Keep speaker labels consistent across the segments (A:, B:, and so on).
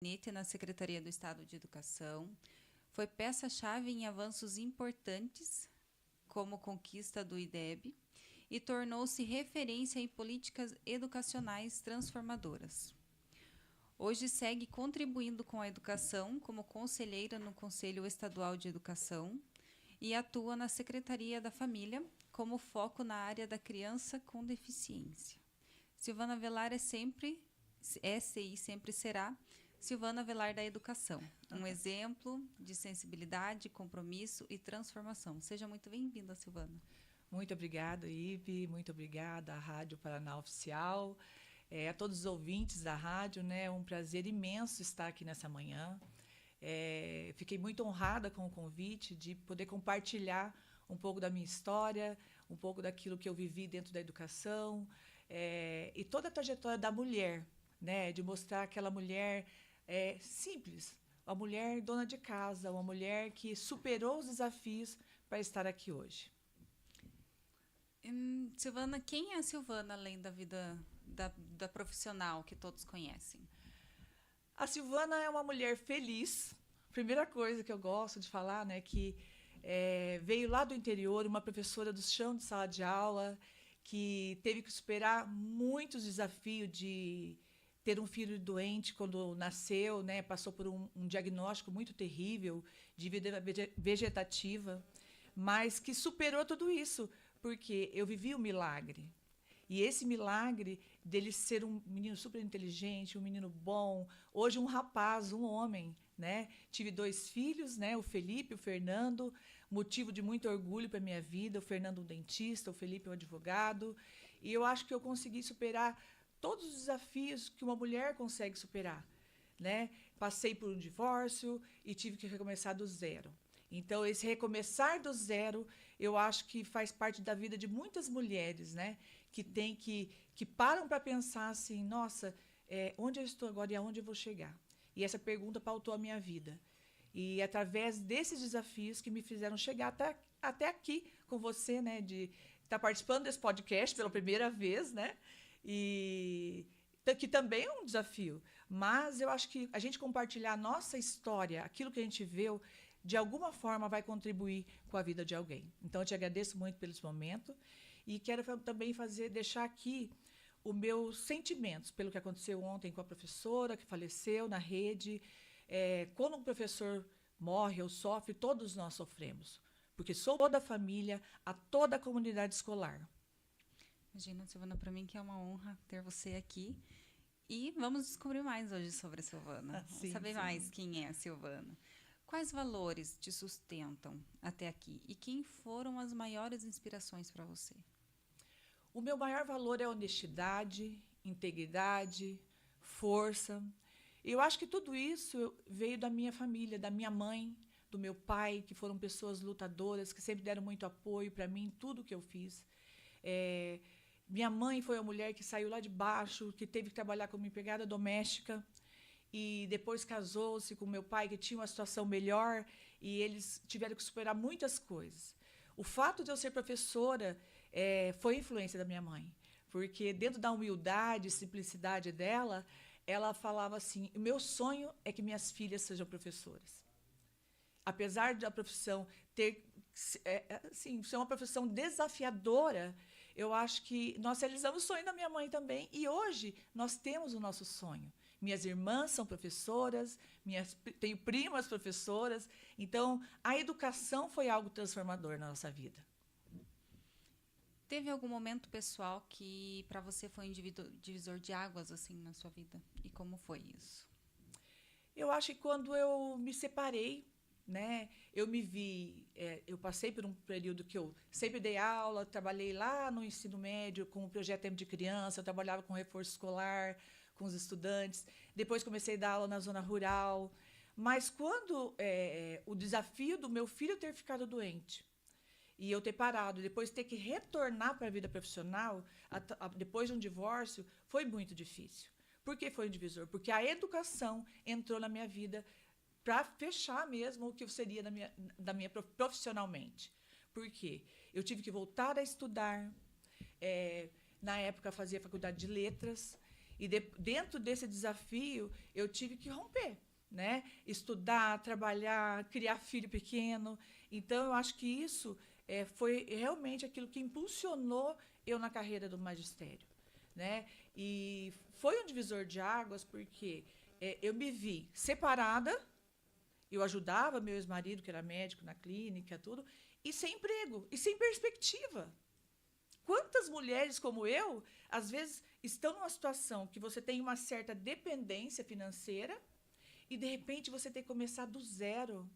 A: gabinete na Secretaria do Estado de Educação, foi peça-chave em avanços importantes, como a conquista do IDEB, e tornou-se referência em políticas educacionais transformadoras. Hoje segue contribuindo com a educação como conselheira no Conselho Estadual de Educação e atua na Secretaria da Família como foco na área da criança com deficiência. Silvana Velar é e sempre será Silvana Velar da Educação, um exemplo de sensibilidade, compromisso e transformação. Seja muito bem-vinda, Silvana.
B: Muito obrigada, Ive, muito obrigada à Rádio Paraná Oficial, a todos os ouvintes da rádio, né? É um prazer imenso estar aqui nessa manhã. Fiquei muito honrada com o convite de poder compartilhar um pouco da minha história, um pouco daquilo que eu vivi dentro da educação, e toda a trajetória da mulher, né? De mostrar aquela mulher simples, uma mulher dona de casa, uma mulher que superou os desafios para estar aqui hoje.
A: Silvana, quem é a Silvana além da vida da profissional que todos conhecem?
B: A Silvana é uma mulher feliz. Primeira coisa que eu gosto de falar, né, que veio lá do interior, uma professora do chão de sala de aula, que teve que superar muitos desafios de ter um filho doente quando nasceu, né, passou por um diagnóstico muito terrível de vida vegetativa, mas que superou tudo isso, porque eu vivi o milagre. E esse milagre dele ser um menino super inteligente, um menino bom, hoje um rapaz, um homem, né? Tive 2 filhos, né? O Felipe e o Fernando, motivo de muito orgulho para a minha vida. O Fernando um dentista, o Felipe um advogado. E eu acho que eu consegui superar todos os desafios que uma mulher consegue superar, né? Passei por um divórcio e tive que recomeçar do zero. Então, esse recomeçar do zero, eu acho que faz parte da vida de muitas mulheres, né? Que param para pensar assim, nossa, onde eu estou agora e aonde eu vou chegar? E essa pergunta pautou a minha vida. E através desses desafios que me fizeram chegar até aqui com você, né? De estar participando desse podcast pela primeira vez, né? E que também é um desafio. Mas eu acho que a gente compartilhar a nossa história, aquilo que a gente viu, de alguma forma vai contribuir com a vida de alguém. Então, eu te agradeço muito pelo esse momento e quero também deixar aqui os meus sentimentos pelo que aconteceu ontem com a professora que faleceu na rede. Quando um professor morre ou sofre, todos nós sofremos, porque sou toda a família, a toda a comunidade escolar.
A: Imagina, Silvana, para mim que é uma honra ter você aqui. E vamos descobrir mais hoje sobre a Silvana. Vamos saber mais quem é a Silvana. Quais valores te sustentam até aqui? E quem foram as maiores inspirações para você?
B: O meu maior valor é honestidade, integridade, força. Eu acho que tudo isso veio da minha família, da minha mãe, do meu pai, que foram pessoas lutadoras, que sempre deram muito apoio para mim em tudo que eu fiz. Minha mãe foi uma mulher que saiu lá de baixo, que teve que trabalhar como empregada doméstica, e depois casou-se com meu pai, que tinha uma situação melhor, e eles tiveram que superar muitas coisas. O fato de eu ser professora foi influência da minha mãe, porque dentro da humildade e simplicidade dela, ela falava assim, o meu sonho é que minhas filhas sejam professoras. Apesar da profissão ser uma profissão desafiadora, eu acho que nós realizamos o sonho da minha mãe também, e hoje nós temos o nosso sonho. Minhas irmãs são professoras, tenho primas professoras, então a educação foi algo transformador na nossa vida.
A: Teve algum momento pessoal que para você foi um divisor de águas assim na sua vida? E como foi isso?
B: Eu acho que quando eu me separei, né, eu passei por um período que eu sempre dei aula, trabalhei lá no ensino médio com o projeto Tempo de Criança, eu trabalhava com reforço escolar, com os estudantes, depois comecei a dar aula na zona rural, mas quando o desafio do meu filho ter ficado doente, e eu ter parado, depois ter que retornar para a vida profissional, depois de um divórcio, foi muito difícil. Por que foi um divisor? Porque a educação entrou na minha vida para fechar mesmo o que eu seria da minha profissionalmente. Por quê? Eu tive que voltar a estudar. Na época, fazia faculdade de letras. E dentro desse desafio, eu tive que romper, né? Estudar, trabalhar, criar filho pequeno. Então, eu acho que isso foi realmente aquilo que impulsionou eu na carreira do magistério, né? E foi um divisor de águas, porque eu me vi separada, eu ajudava meu ex-marido, que era médico na clínica, tudo, e sem emprego, e sem perspectiva. Quantas mulheres como eu, às vezes, estão numa situação que você tem uma certa dependência financeira e, de repente, você tem que começar do zero.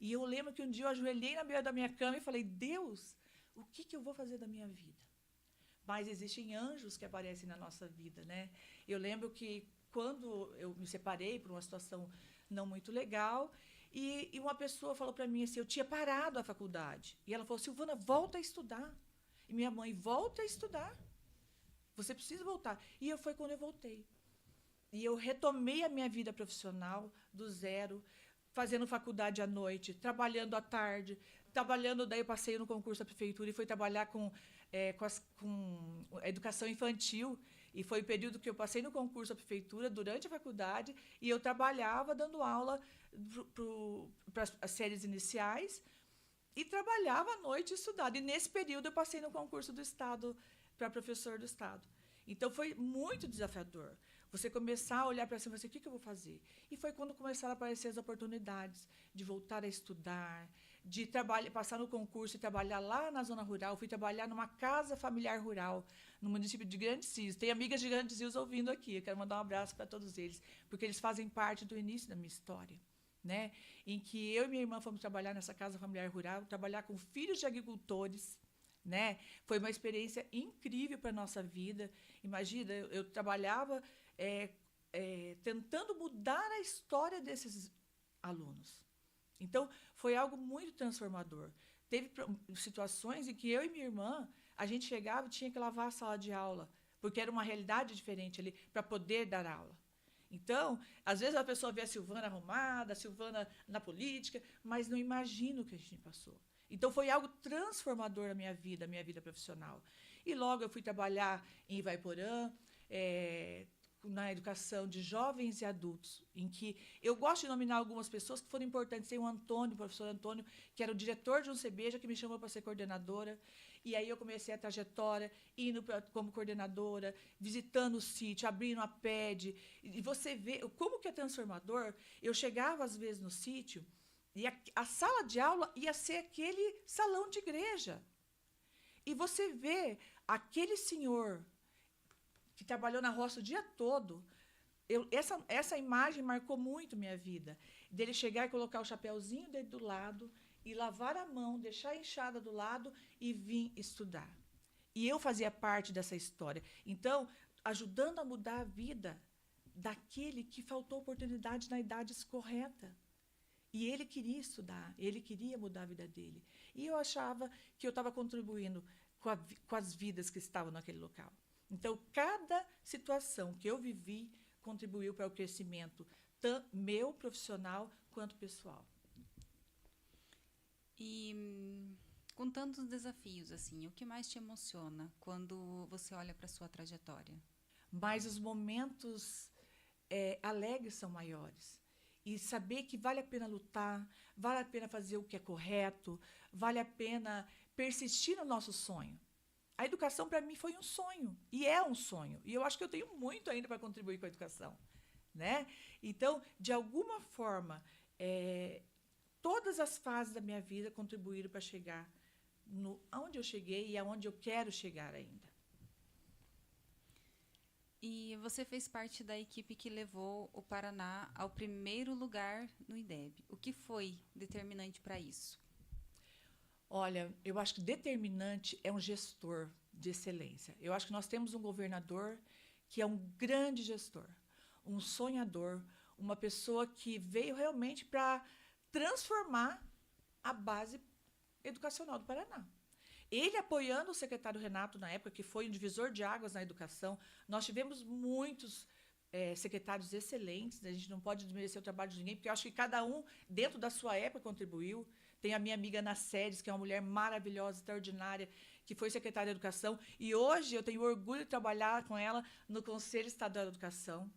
B: E eu lembro que um dia eu ajoelhei na beira da minha cama e falei, Deus, o que eu vou fazer da minha vida? Mas existem anjos que aparecem na nossa vida, né? Eu lembro que quando eu me separei por uma situação não muito legal, e uma pessoa falou para mim assim, eu tinha parado a faculdade. E ela falou, Silvana, volta a estudar. E minha mãe, volta a estudar. Você precisa voltar. E foi quando eu voltei. E eu retomei a minha vida profissional do zero, fazendo faculdade à noite, trabalhando à tarde, daí eu passei no concurso da prefeitura e fui trabalhar com a educação infantil. E foi o período que eu passei no concurso da prefeitura, durante a faculdade, e eu trabalhava dando aula para as séries iniciais, e trabalhava à noite estudando. E, nesse período, eu passei no concurso do Estado, para professor do Estado. Então, foi muito desafiador. Você começar a olhar para cima e dizer, o que eu vou fazer? E foi quando começaram a aparecer as oportunidades de voltar a estudar, de passar no concurso e trabalhar lá na zona rural. Fui trabalhar numa casa familiar rural, no município de Grandes Rios. Tem amigas de Grandes Rios ouvindo aqui. Eu quero mandar um abraço para todos eles, porque eles fazem parte do início da minha história, né? Em que eu e minha irmã fomos trabalhar nessa casa familiar rural, trabalhar com filhos de agricultores, né? Foi uma experiência incrível para a nossa vida. Imagina, eu trabalhava tentando mudar a história desses alunos. Então, foi algo muito transformador. Teve situações em que eu e minha irmã, a gente chegava e tinha que lavar a sala de aula, porque era uma realidade diferente ali, para poder dar aula. Então, às vezes a pessoa vê a Silvana arrumada, a Silvana na política, mas não imagina o que a gente passou. Então, foi algo transformador na minha vida profissional. E logo eu fui trabalhar em Ivaiporã, na educação de jovens e adultos, em que eu gosto de nominar algumas pessoas que foram importantes. Tem o professor Antônio, que era o diretor de um CBJ, que me chamou para ser coordenadora. E aí eu comecei a trajetória, indo como coordenadora, visitando o sítio, abrindo a PED. E você vê como que é transformador. Eu chegava, às vezes, no sítio, e a sala de aula ia ser aquele salão de igreja. E você vê aquele senhor que trabalhou na roça o dia todo. Essa imagem marcou muito minha vida. Dele chegar e colocar o chapéuzinho dele do lado, e lavar a mão, deixar a enxada do lado e vir estudar. E eu fazia parte dessa história. Então, ajudando a mudar a vida daquele que faltou oportunidade na idade correta. E ele queria estudar, ele queria mudar a vida dele. E eu achava que eu estava contribuindo com as vidas que estavam naquele local. Então, cada situação que eu vivi contribuiu para o crescimento, tanto meu profissional quanto pessoal.
A: E com tantos desafios, assim, o que mais te emociona quando você olha para a sua trajetória?
B: Mas os momentos alegres são maiores. E saber que vale a pena lutar, vale a pena fazer o que é correto, vale a pena persistir no nosso sonho. A educação, para mim, foi um sonho, e é um sonho. E eu acho que eu tenho muito ainda para contribuir com a educação, né? Então, de alguma forma, todas as fases da minha vida contribuíram para chegar aonde eu cheguei e aonde eu quero chegar ainda.
A: E você fez parte da equipe que levou o Paraná ao primeiro lugar no IDEB. O que foi determinante para isso?
B: Olha, eu acho que determinante é um gestor de excelência. Eu acho que nós temos um governador que é um grande gestor, um sonhador, uma pessoa que veio realmente para transformar a base educacional do Paraná. Ele apoiando o secretário Renato, na época, que foi um divisor de águas na educação. Nós tivemos muitos secretários excelentes, a gente não pode desmerecer o trabalho de ninguém, porque eu acho que cada um, dentro da sua época, contribuiu. Tem a minha amiga Ana Séries, que é uma mulher maravilhosa, extraordinária, que foi secretária de Educação, e hoje eu tenho orgulho de trabalhar com ela no Conselho Estadual de Educação.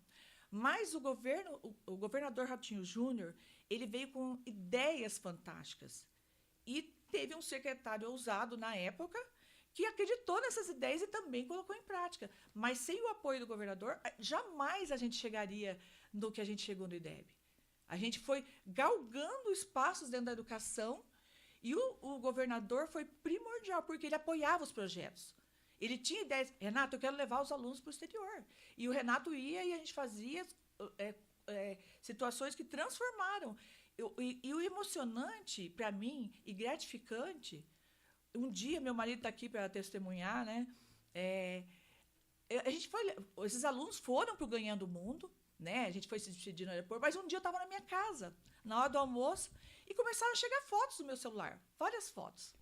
B: Mas o governador Ratinho Júnior, ele veio com ideias fantásticas. E teve um secretário ousado na época que acreditou nessas ideias e também colocou em prática. Mas sem o apoio do governador, jamais a gente chegaria no que a gente chegou no IDEB. A gente foi galgando espaços dentro da educação e o governador foi primordial, porque ele apoiava os projetos. Ele tinha ideias. Renato, eu quero levar os alunos para o exterior. E o Renato ia e a gente fazia situações que transformaram. E o emocionante, para mim, e gratificante, um dia, meu marido está aqui para testemunhar, né? Esses alunos foram para o Ganhando o Mundo, né? A gente foi se despedir no aeroporto, mas um dia eu estava na minha casa, na hora do almoço, e começaram a chegar fotos no meu celular, várias fotos.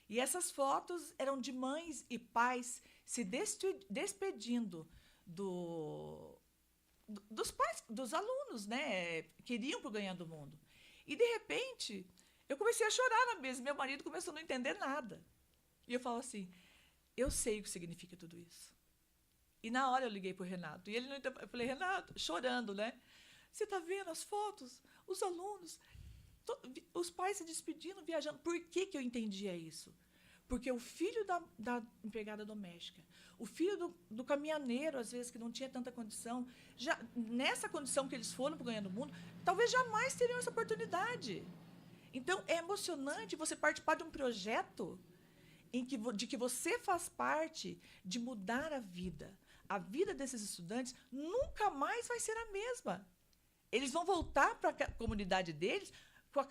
B: E essas fotos eram de mães e pais se despedindo dos pais, dos alunos, né? Que iriam para o Ganhando o Mundo. E, de repente, eu comecei a chorar na mesa. Meu marido começou a não entender nada. E eu falo assim, eu sei o que significa tudo isso. E, na hora, eu liguei para o Renato. E ele não entendeu. Eu falei, Renato, chorando, né? Você está vendo as fotos? Os alunos, os pais se despedindo, viajando. Por que eu entendia isso? Porque o filho da empregada doméstica, o filho do caminhoneiro, às vezes, que não tinha tanta condição, já nessa condição que eles foram para o Ganhando o Mundo, talvez jamais teriam essa oportunidade. Então, é emocionante você participar de um projeto de que você faz parte de mudar a vida. A vida desses estudantes nunca mais vai ser a mesma. Eles vão voltar para a comunidade deles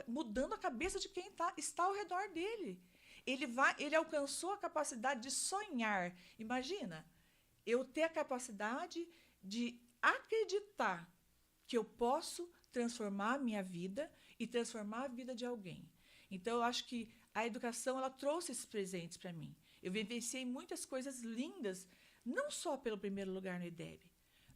B: mudando a cabeça de quem está ao redor dele. Ele alcançou a capacidade de sonhar. Imagina, eu ter a capacidade de acreditar que eu posso transformar a minha vida e transformar a vida de alguém. Então, eu acho que a educação ela trouxe esses presentes para mim. Eu vivenciei muitas coisas lindas, não só pelo primeiro lugar no IDEB,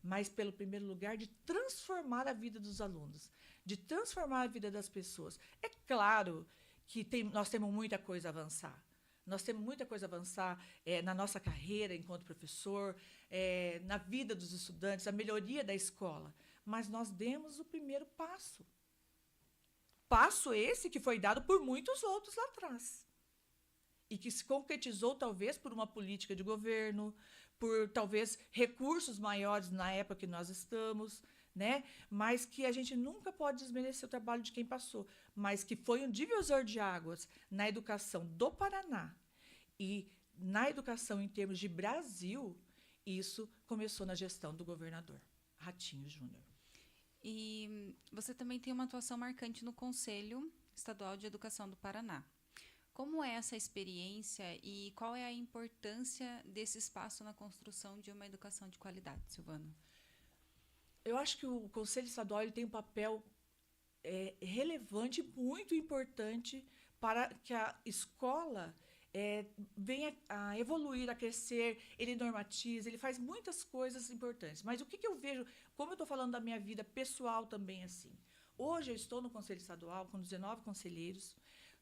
B: mas pelo primeiro lugar de transformar a vida dos alunos, de transformar a vida das pessoas. É claro que nós temos muita coisa a avançar. Nós temos muita coisa a avançar na nossa carreira enquanto professor, na vida dos estudantes, a melhoria da escola. Mas nós demos o primeiro passo. Passo esse que foi dado por muitos outros lá atrás. E que se concretizou, talvez, por uma política de governo, por, talvez, recursos maiores na época que nós estamos, né? Mas que a gente nunca pode desmerecer o trabalho de quem passou, mas que foi um divisor de águas na educação do Paraná e na educação em termos de Brasil. Isso começou na gestão do governador Ratinho Júnior.
A: E você também tem uma atuação marcante no Conselho Estadual de Educação do Paraná. Como é essa experiência e qual é a importância desse espaço na construção de uma educação de qualidade, Silvana?
B: Eu acho que o Conselho Estadual ele tem um papel relevante, muito importante para que a escola venha a evoluir, a crescer. Ele normatiza, ele faz muitas coisas importantes. Mas o que eu vejo, como eu estou falando da minha vida pessoal também, assim. Hoje eu estou no Conselho Estadual com 19 conselheiros,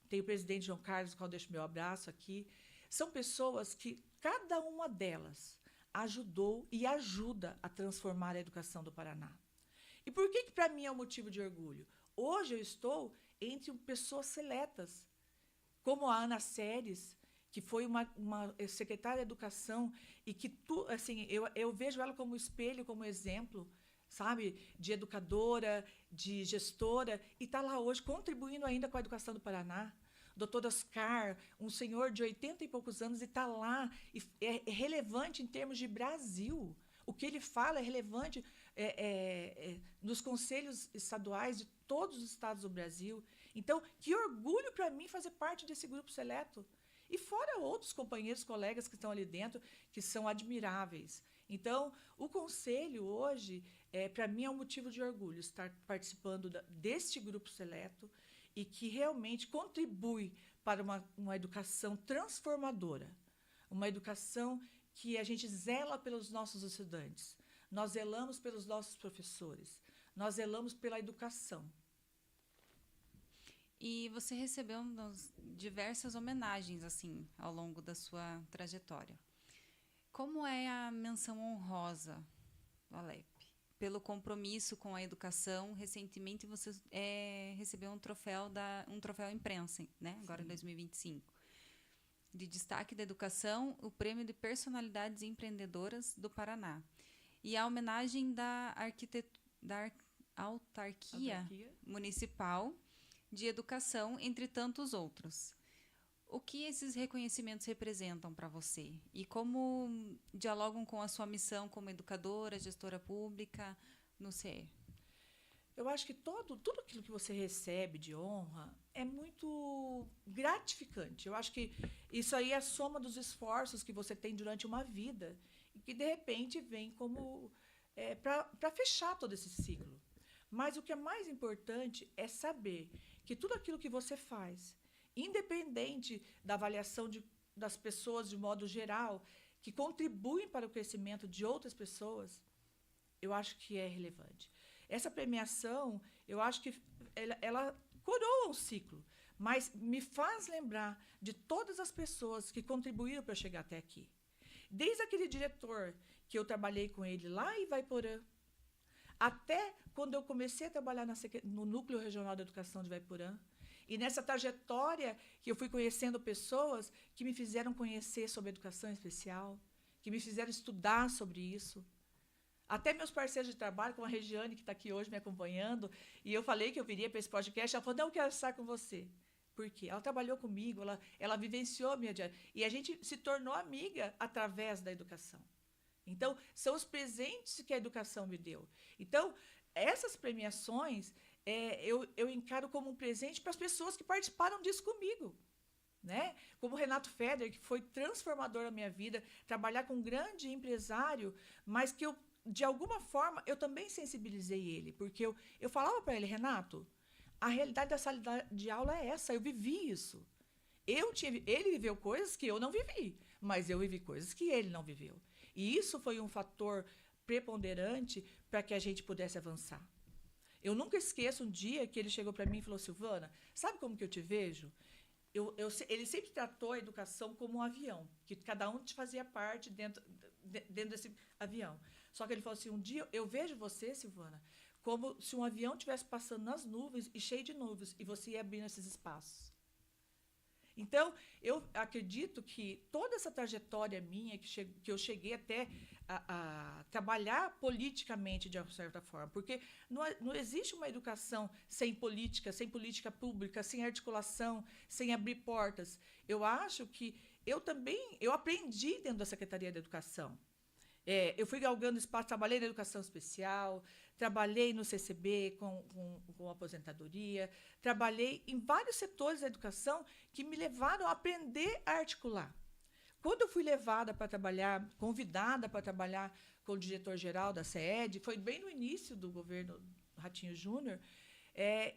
B: tem o presidente João Carlos, ao qual deixo meu abraço aqui. São pessoas que, cada uma delas, ajudou e ajuda a transformar a educação do Paraná. E por que para mim é um motivo de orgulho? Hoje eu estou entre pessoas seletas, como a Ana Séries, que foi uma secretária de Educação, e que eu vejo ela como espelho, como exemplo, sabe, de educadora, de gestora, e está lá hoje contribuindo ainda com a educação do Paraná. Dr. Oscar, um senhor de 80 e poucos anos, e está lá, e é relevante em termos de Brasil. O que ele fala é relevante nos conselhos estaduais de todos os estados do Brasil. Então, que orgulho para mim fazer parte desse grupo seleto. E fora outros companheiros, colegas que estão ali dentro, que são admiráveis. Então, o Conselho hoje, para mim, é um motivo de orgulho estar participando deste grupo seleto e que realmente contribui para uma educação transformadora, uma educação que a gente zela pelos nossos estudantes, nós zelamos pelos nossos professores, nós zelamos pela educação.
A: E você recebeu diversas homenagens assim ao longo da sua trajetória. Como é a menção honrosa do Alep? Pelo compromisso com a educação, recentemente você recebeu um troféu imprensa, né? Agora em 2025. De destaque da educação, o Prêmio de Personalidades Empreendedoras do Paraná. E a homenagem da Autarquia Municipal de Educação, entre tantos outros. O que esses reconhecimentos representam para você? E como dialogam com a sua missão como educadora, gestora pública no CE?
B: Eu acho que tudo aquilo que você recebe de honra é muito gratificante. Eu acho que isso aí é a soma dos esforços que você tem durante uma vida e que, de repente, vem como para fechar todo esse ciclo. Mas o que é mais importante é saber que tudo aquilo que você faz, independente da avaliação das pessoas de modo geral, que contribuem para o crescimento de outras pessoas, eu acho que é relevante. Essa premiação, eu acho que ela coroa um ciclo, mas me faz lembrar de todas as pessoas que contribuíram para eu chegar até aqui. Desde aquele diretor que eu trabalhei com ele lá em Ivaiporã, até quando eu comecei a trabalhar no Núcleo Regional de Educação de Ivaiporã, e nessa trajetória que eu fui conhecendo pessoas que me fizeram conhecer sobre educação especial, que me fizeram estudar sobre isso. Até meus parceiros de trabalho, como a Regiane, que está aqui hoje me acompanhando, e eu falei que eu viria para esse podcast, ela falou, não, eu quero estar com você. Por quê? Ela trabalhou comigo, ela vivenciou a minha diária. E a gente se tornou amiga através da educação. Então, são os presentes que a educação me deu. Então, essas premiações, eu encaro como um presente para as pessoas que participaram disso comigo. Né? Como o Renato Feder, que foi transformador na minha vida, trabalhar com um grande empresário, mas que de alguma forma, eu também sensibilizei ele, porque eu falava para ele, Renato, a realidade da sala de aula é essa, eu vivi isso. Ele viveu coisas que eu não vivi, mas eu vivi coisas que ele não viveu. E isso foi um fator preponderante para que a gente pudesse avançar. Eu nunca esqueço um dia que ele chegou para mim e falou, Silvana, sabe como que eu te vejo? Ele sempre tratou a educação como um avião, que cada um fazia parte dentro desse avião. Só que ele falou assim, um dia eu vejo você, Silvana, como se um avião estivesse passando nas nuvens e cheio de nuvens, e você ia abrindo esses espaços. Então, eu acredito que toda essa trajetória minha, que eu cheguei até a trabalhar politicamente de uma certa forma, porque não existe uma educação sem política pública, sem articulação, sem abrir portas. Eu acho que eu aprendi dentro da Secretaria de Educação. Eu fui galgando espaço, trabalhei na educação especial, trabalhei no CCB com aposentadoria, trabalhei em vários setores da educação que me levaram a aprender a articular. Quando eu fui convidada para trabalhar com o diretor-geral da CED, foi bem no início do governo Ratinho Júnior,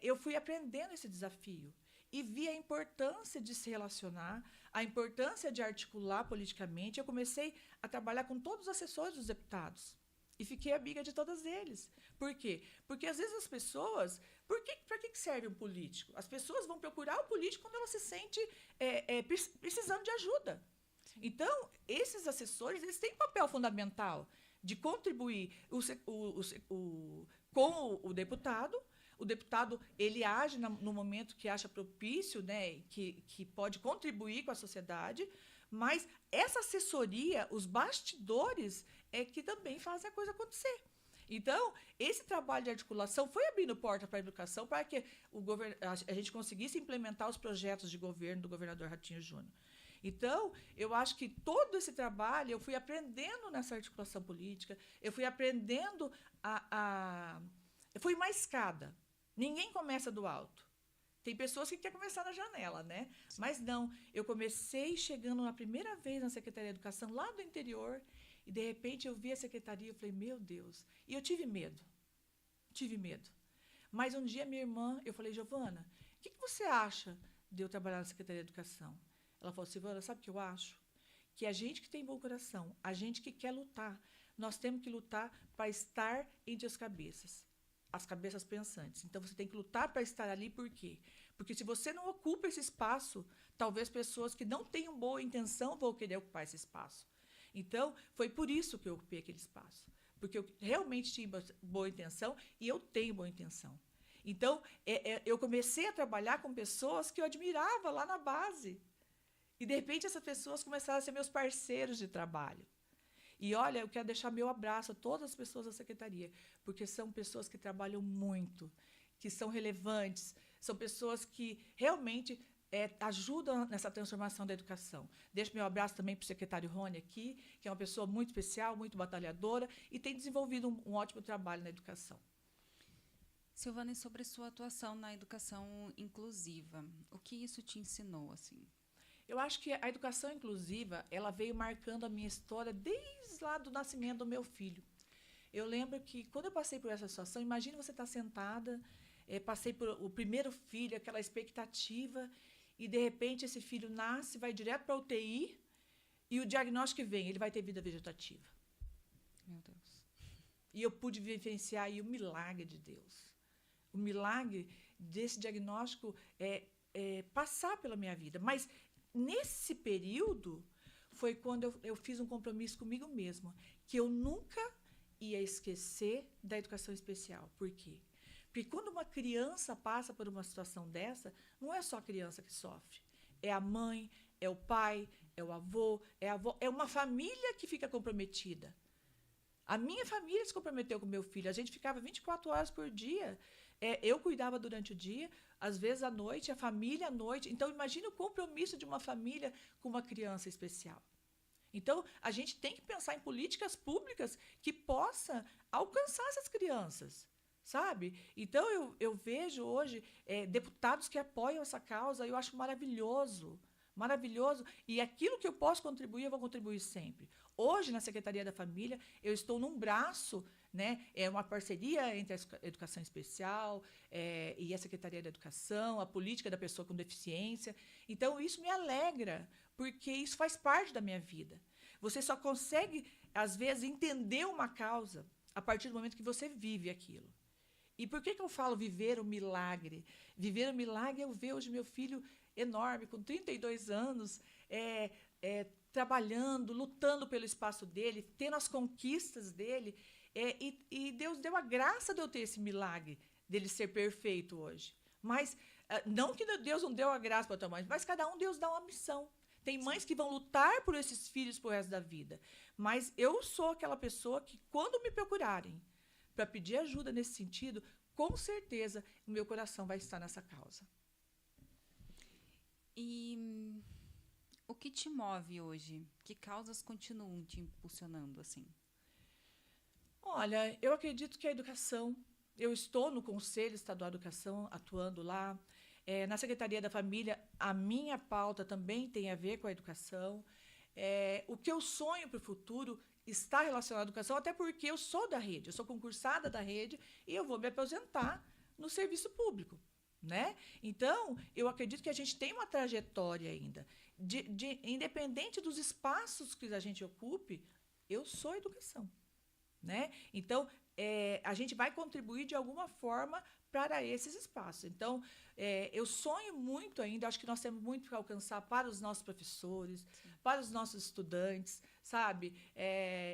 B: eu fui aprendendo esse desafio e vi a importância de se relacionar, a importância de articular politicamente. Eu comecei a trabalhar com todos os assessores dos deputados e fiquei amiga de todos eles. Por quê? Porque, às vezes, as pessoas... Para que serve um político? As pessoas vão procurar o político quando elas se sentem precisando de ajuda. Sim. Então, esses assessores eles têm um papel fundamental de contribuir com o deputado. O deputado ele age no momento que acha propício, né, que pode contribuir com a sociedade, mas essa assessoria, os bastidores, que também fazem a coisa acontecer. Então, esse trabalho de articulação foi abrindo porta para a educação para que a gente conseguisse implementar os projetos de governo do governador Ratinho Júnior. Então, eu acho que todo esse trabalho eu fui aprendendo nessa articulação política, eu fui aprendendo foi uma escada. Ninguém começa do alto. Tem pessoas que querem começar na janela, né? Mas não, eu comecei chegando na primeira vez na Secretaria de Educação, lá do interior, e, de repente, eu vi a secretaria e falei, meu Deus. E eu tive medo. Mas um dia, minha irmã, eu falei, Giovana, o que você acha de eu trabalhar na Secretaria de Educação? Ela falou, Silvana, sabe o que eu acho? Que a gente que tem bom coração, a gente que quer lutar, nós temos que lutar para estar entre as cabeças. as cabeças pensantes. Então, você tem que lutar para estar ali, por quê? Porque se você não ocupa esse espaço, talvez pessoas que não tenham boa intenção vão querer ocupar esse espaço. Então, foi por isso que eu ocupei aquele espaço. Porque eu realmente tinha boa intenção e eu tenho boa intenção. Então, eu comecei a trabalhar com pessoas que eu admirava lá na base. E, de repente, essas pessoas começaram a ser meus parceiros de trabalho. E, olha, eu quero deixar meu abraço a todas as pessoas da secretaria, porque são pessoas que trabalham muito, que são relevantes, são pessoas que realmente ajudam nessa transformação da educação. Deixo meu abraço também para o secretário Rony aqui, que é uma pessoa muito especial, muito batalhadora, e tem desenvolvido um ótimo trabalho na educação.
A: Silvana, e sobre sua atuação na educação inclusiva, o que isso te ensinou, assim?
B: Eu acho que a educação inclusiva, ela veio marcando a minha história desde lá do nascimento do meu filho. Eu lembro que, quando eu passei por essa situação, imagine você estar sentada, passei por o primeiro filho, aquela expectativa, e, de repente, esse filho nasce, vai direto para a UTI, e o diagnóstico que vem, ele vai ter vida vegetativa.
A: Meu Deus.
B: E eu pude vivenciar aí o milagre de Deus. O milagre desse diagnóstico passar pela minha vida. Mas, nesse período, foi quando eu fiz um compromisso comigo mesma, que eu nunca ia esquecer da educação especial. Por quê? Porque quando uma criança passa por uma situação dessa, não é só a criança que sofre. É a mãe, é o pai, é o avô, é a avó, é uma família que fica comprometida. A minha família se comprometeu com o meu filho. A gente ficava 24 horas por dia. Eu cuidava durante o dia, às vezes à noite, a família à noite. Então, imagine o compromisso de uma família com uma criança especial. Então, a gente tem que pensar em políticas públicas que possam alcançar essas crianças, sabe? Então, eu vejo hoje deputados que apoiam essa causa, eu acho maravilhoso. Maravilhoso. E aquilo que eu posso contribuir, eu vou contribuir sempre. Hoje, na Secretaria da Família, eu estou num braço, né? É uma parceria entre a Educação Especial e a Secretaria da Educação, a política da pessoa com deficiência. Então, isso me alegra, porque isso faz parte da minha vida. Você só consegue, às vezes, entender uma causa a partir do momento que você vive aquilo. E por que eu falo viver o milagre? Viver o milagre, eu ver hoje meu filho enorme, com 32 anos, trabalhando, lutando pelo espaço dele, tendo as conquistas dele. E Deus deu a graça de eu ter esse milagre, dele ser perfeito hoje. Mas, não que Deus não deu a graça para a tua mãe, mas cada um Deus dá uma missão. Tem mães que vão lutar por esses filhos pro resto da vida. Mas eu sou aquela pessoa que, quando me procurarem para pedir ajuda nesse sentido, com certeza o meu coração vai estar nessa causa.
A: E o que te move hoje? Que causas continuam te impulsionando, assim?
B: Olha, eu acredito que a educação... Eu estou no Conselho Estadual de Educação, atuando lá. Na Secretaria da Família, a minha pauta também tem a ver com a educação. O que eu sonho para o futuro está relacionado à educação, até porque eu sou da rede, eu sou concursada da rede e eu vou me aposentar no serviço público, né? Então, eu acredito que a gente tem uma trajetória ainda. Independente dos espaços que a gente ocupe, eu sou educação, né? Então, a gente vai contribuir de alguma forma para esses espaços. Então, eu sonho muito ainda, acho que nós temos muito que alcançar para os nossos professores, sim, para os nossos estudantes, sabe?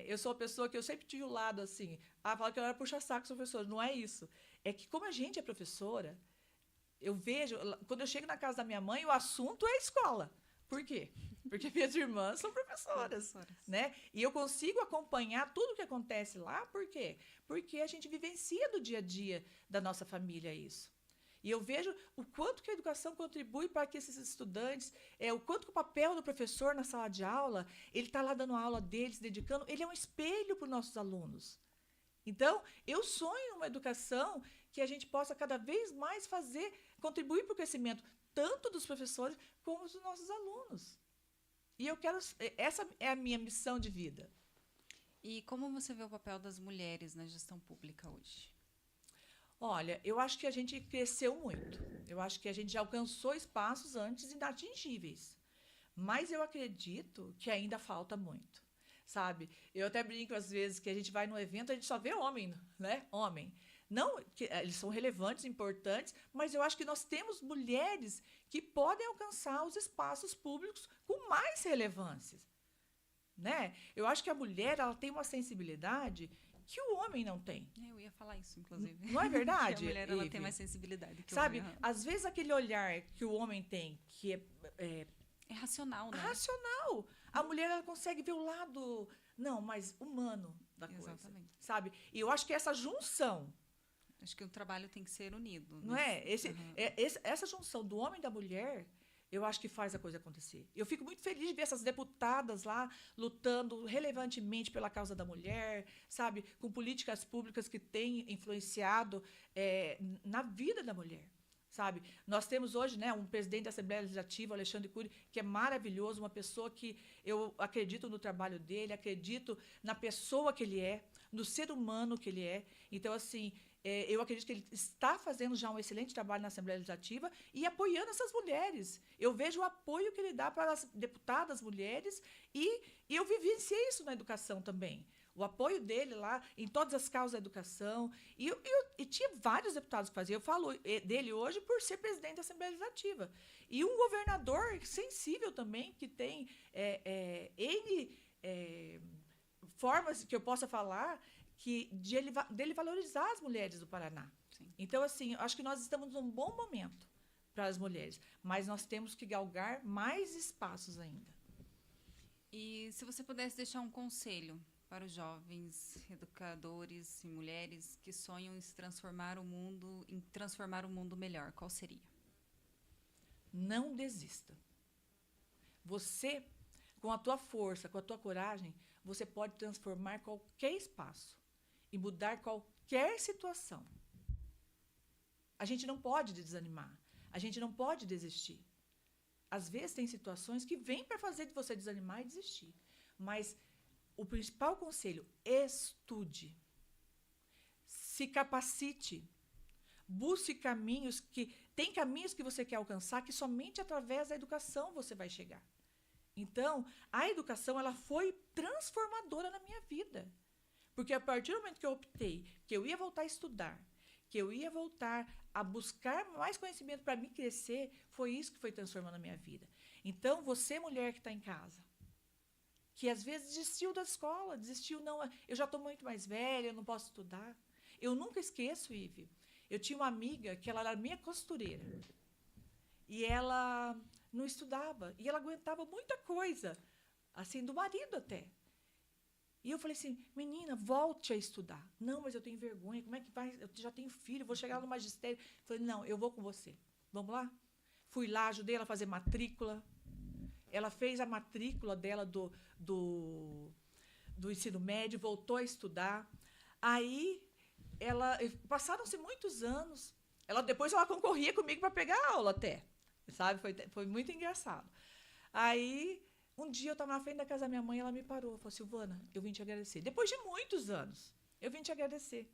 B: Eu sou uma pessoa que eu sempre tive o lado assim, fala que eu era puxa-saco dos professores. Não é isso. É que, como a gente é professora, eu vejo, quando eu chego na casa da minha mãe, o assunto é escola. Por quê? Porque minhas irmãs são professoras, né? E eu consigo acompanhar tudo o que acontece lá, por quê? Porque a gente vivencia do dia a dia da nossa família isso. E eu vejo o quanto que a educação contribui para que esses estudantes, o quanto que o papel do professor na sala de aula, ele está lá dando a aula dele, se dedicando, ele é um espelho para os nossos alunos. Então, eu sonho uma educação que a gente possa cada vez mais contribuir para o crescimento, tanto dos professores como dos nossos alunos. E essa é a minha missão de vida.
A: E como você vê o papel das mulheres na gestão pública hoje?
B: Olha, eu acho que a gente cresceu muito. Eu acho que a gente já alcançou espaços antes inatingíveis. Mas eu acredito que ainda falta muito, sabe? Eu até brinco às vezes que a gente vai num evento, a gente só vê homem, né? Homem. Não, eles são relevantes, importantes, mas eu acho que nós temos mulheres que podem alcançar os espaços públicos com mais relevância, né? Eu acho que a mulher ela tem uma sensibilidade que o homem não tem.
A: Eu ia falar isso, inclusive.
B: Não é verdade?
A: Que a mulher ela tem mais sensibilidade que
B: Sabe,
A: o homem.
B: às vezes aquele olhar que o homem tem, que
A: É racional, né?
B: racional, a mulher ela consegue ver o lado, não, mais humano da coisa.
A: Exatamente.
B: Sabe? E eu acho que essa junção,
A: Acho que o trabalho tem que ser unido.
B: não é? Essa junção do homem e da mulher, eu acho que faz a coisa acontecer. Eu fico muito feliz de ver essas deputadas lá lutando relevantemente pela causa da mulher, sabe? Com políticas públicas que têm influenciado na vida da mulher. Sabe? Nós temos hoje, né, um presidente da Assembleia Legislativa, Alexandre Cury, que é maravilhoso, uma pessoa que eu acredito no trabalho dele, acredito na pessoa que ele é, no ser humano que ele é. Então, assim, eu acredito que ele está fazendo já um excelente trabalho na Assembleia Legislativa e apoiando essas mulheres. Eu vejo o apoio que ele dá para as deputadas mulheres e eu vivenciei isso na educação também. O apoio dele lá em todas as causas da educação. E tinha vários deputados que faziam. Eu falo dele hoje por ser presidente da Assembleia Legislativa. E um governador sensível também, que tem N formas que eu possa falar dele valorizar as mulheres do Paraná.
A: Sim.
B: Então, assim, acho que nós estamos num bom momento para as mulheres. Mas nós temos que galgar mais espaços ainda.
A: E se você pudesse deixar um conselho para os jovens educadores e mulheres que sonham em transformar o mundo melhor, qual seria?
B: Não desista. Você, com a tua força, com a tua coragem, você pode transformar qualquer espaço e mudar qualquer situação. A gente não pode desanimar. A gente não pode desistir. Às vezes tem situações que vêm para fazer de você desanimar e desistir. Mas o principal conselho, estude. Se capacite. Busque caminhos tem caminhos que você quer alcançar que somente através da educação você vai chegar. Então, a educação ela foi transformadora na minha vida. Porque a partir do momento que eu optei que eu ia voltar a estudar, que eu ia voltar a buscar mais conhecimento para me crescer, foi isso que foi transformando a minha vida. Então, você, mulher que está em casa, que às vezes desistiu da escola, não, eu já estou muito mais velha, eu não posso estudar. Eu nunca esqueço, Ive, eu tinha uma amiga que ela era minha costureira. E ela não estudava. E ela aguentava muita coisa, assim, do marido até. E eu falei assim, menina, volte a estudar. Não, mas eu tenho vergonha, como é que vai? Eu já tenho filho, vou chegar no magistério. Eu falei, não, eu vou com você. Vamos lá? Fui lá, ajudei ela a fazer matrícula. Ela fez a matrícula dela do ensino médio, voltou a estudar. Aí, passaram-se muitos anos. Depois ela concorria comigo para pegar aula até. Sabe? Foi muito engraçado. Aí, um dia eu estava na frente da casa da minha mãe e ela me parou. Falou, Silvana, eu vim te agradecer. Depois de muitos anos, eu vim te agradecer.